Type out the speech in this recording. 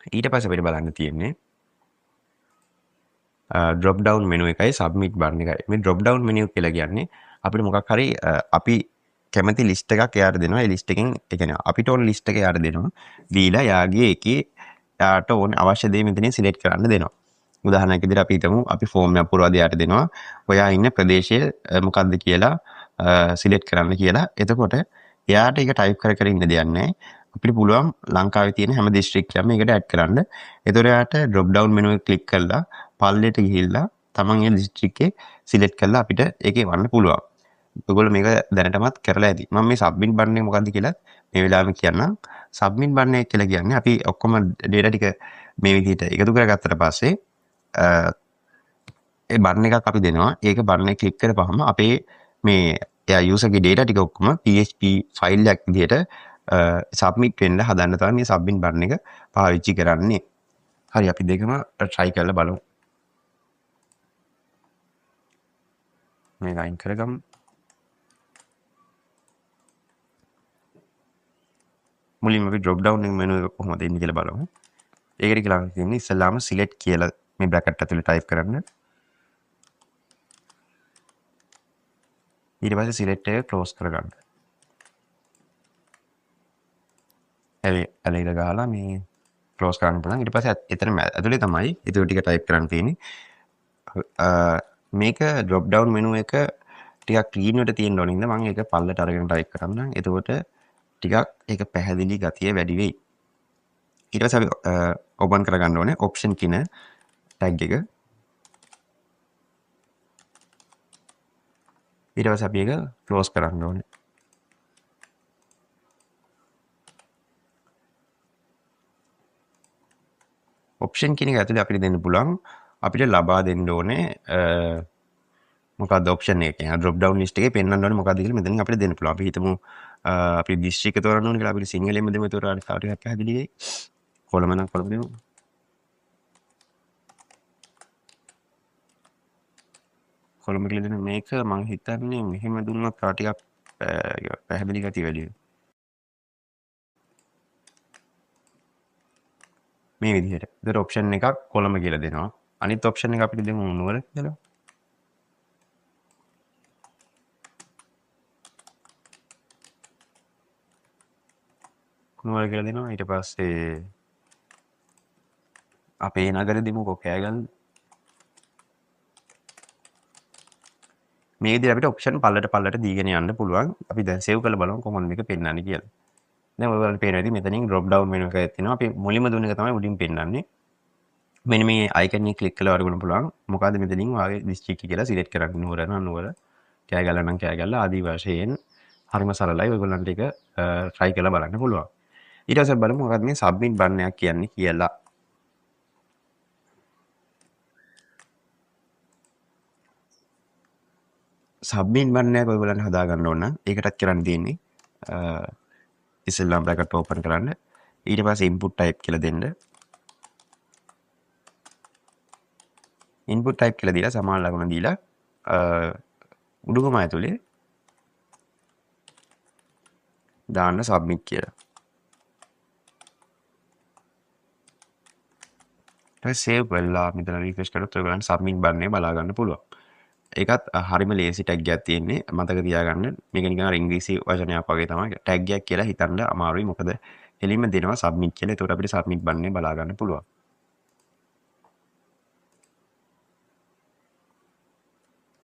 ඊට පස්සේ අපිට බලන්න තියෙන්නේ drop down menu එකයි submit button එකයි. මේ drop down menu කියලා කියන්නේ අපිට මොකක් හරි අපි කැමති ලිස්ට් එකක් එයාට දෙනවා. ඒ ලිස්ට් එකෙන් ඒ කියන්නේ අපිට ඕන ලිස්ට් එක එයාට දෙනවා. දීලා යාගේ එකේ යාට ඕන අවශ්‍ය දේ මෙතනින් සිලෙක්ට් කරන්න දෙනවා. උදාහරණයක් විදිහට අපි හිතමු අපි ෆෝම් එකක් පුරවලා යාට දෙනවා. ඔයා ඉන්න ප්‍රදේශය මොකක්ද කියලා සිලෙක්ට් කරන්න කියලා. එතකොට එයාට ඒක ටයිප් කර කර ඉන්න දෙයක් නැහැ. අපිට පුළුවන් ලංකාවේ තියෙන හැම දිස්ත්‍රික්කයක්ම ඒකට ඇඩ් කරන්න. එතකොට එයාට drop down menu එක ක්ලික් කරලා පල්ලෙට ගිහිල්ලා තමන් ඒ දිස්ත්‍රික්කේ සිලෙක්ට් කරලා අපිට ඒකේ වන්න පුළුවන්. ඔයගොල්ලෝ මේක දැනටමත් කරලා ඇති. මම මේ සබ්මිට් බටන් එක මොකක්ද කියලා මේ වෙලාවෙම කියන්නම්. සබ්මිට් බටන් එක කියලා කියන්නේ අපි ඔක්කොම data ටික මේ විදිහට එකතු කරගත්තට පස්සේ ඒ බටන් එකක් අපි දෙනවා. ඒක බටන් එක ක්ලික් කරපුවහම අපේ මේ එයා යූසර්ගේ data ටික ඔක්කොම PHP ෆයිල් එකක් විදිහට සබ්මිට් වෙන්න හදන්න තමයි මේ සබ්මිට් බටන් එක පාවිච්චි කරන්නේ. හරි අපි දෙකම try කරලා බලමු. මේක අයින් කරගමු. මුලින්ම අපි drop down menu එක කොහොමද එන්නේ කියලා බලමු. ඒකට කියලා තියෙන්නේ ඉස්සෙල්ලාම select කියලා මේ bracket ඇතුලේ type කරන්න. ඊට පස්සේ select එක close කරගන්න. එලෙල ගහලා මේ close කරන්න පුළුවන්. ඊට පස්සේ එතන ඇතුලේ තමයි ඒ ටික type කරන්න තියෙන්නේ. මේක drop down menu එක ටිකක් clean වෙට තියෙන්න ඕන ඉඳ මම ඒක පල්ලට අරගෙන type කරන්නම්. එතකොට ටිකක් ඒක පැහැදිලි ගතිය වැඩි වෙයි. ඊට පස්සේ අපි open කරගන්න ඕනේ option කියන tag එක. ඊට පස්සේ අපි ඒක close කරන්න ඕනේ. option කියන එක ඇතුලේ අපිට දෙන්න පුළුවන් අපිට ලබා දෙන්න ඕනේ මොකක්ද option එක. يعني drop down list එකේ පෙන්වන්න ඕනේ මොකක්ද කියලා මෙතනින් අපිට දෙන්න පුළුවන්. අපි හිතමු අපි දිස්ත්‍රික්ක තෝරන්න ඕනේ කියලා අපිට සිංහලෙන්ම දෙමු. ඒතකොට අනිත් ටිකක් පැහැදිලි වෙයි. කොළඹ නම් කොළඹ දෙමු. කොළඹ කියලා දෙන මේක මම හිතන්නේ මෙහෙම දුන්නොත් තව ටිකක් පැහැදිලි ගතිය වැඩි වෙයි. මේ විදිහට. ඒතර ඔප්ෂන් එකක් කොළඹ කියලා දෙනවා. අනිත් ඔප්ෂන් එක අපිට දෙමු නුවර කියලා. නුවර කියලා දෙනවා. ඊට පස්සේ අපේ නගර දෙමුකෝ කෑගල්ල. මේ විදිහට අපිට ඔප්ෂන් පල්ලට දීගෙන යන්න පුළුවන්. අපි දැන් සේව් කරලා බලමු කොහොමද මේක පෙන්වන්නේ කියලා. දැන් ඔයගොල්ලන්ට පේනවා ඇති මෙතනින් drop down menu එකක් තියෙනවා. අපි මුලින්ම දුන්න එක තමයි උඩින් පෙන්වන්නේ. මෙන්න මේ icon එක ක්ලික් කරලා අරගෙන පුළුවන්. මොකද්ද මෙතනින් වාගේ දිස්ත්‍රික්ක කියලා සිලෙක්ට් කරගන්න. නුවර නම් නුවර, කෑගල්ල නම් කෑගල්ල ආදී වශයෙන් හරිම සරලයි. ඔයගොල්ලන්ට ඒක try කරලා බලන්න පුළුවන්. ඊට පස්සේ බලමු මොකක්ද මේ submit button එකක් කියන්නේ කියලා. submit button එක ඔයගොල්ලන්ට හදා ගන්න ඕන නම් ඒකටත් කරන්න තියෙන්නේ ඉස්සෙල්ලාම bracket open කරන්න. ඊට පස්සේ input type කියලා දෙන්න. input type කියලා දීලා සමාන ලකුණ දීලා උඩුකම ඇතුලේ දාන්න submit කියලා. ඊට save වෙලා මෙතන refresh කරොත් ඔයගොල්ලන්ට submit button එක බලා ගන්න පුළුවන්. ඒකත් හරිම ලේසි ටැග් එකක් තියෙන්නේ. මතක තියාගන්න මේක නිකන් ඉංග්‍රීසි වචනයක් වගේ තමයි. ටැග් එකක් කියලා හිතන්න අමාරුයි. මොකද එළින්ම දෙනවා submit කියලා. ඒකට අපිට submit button එක බලා ගන්න පුළුවන්.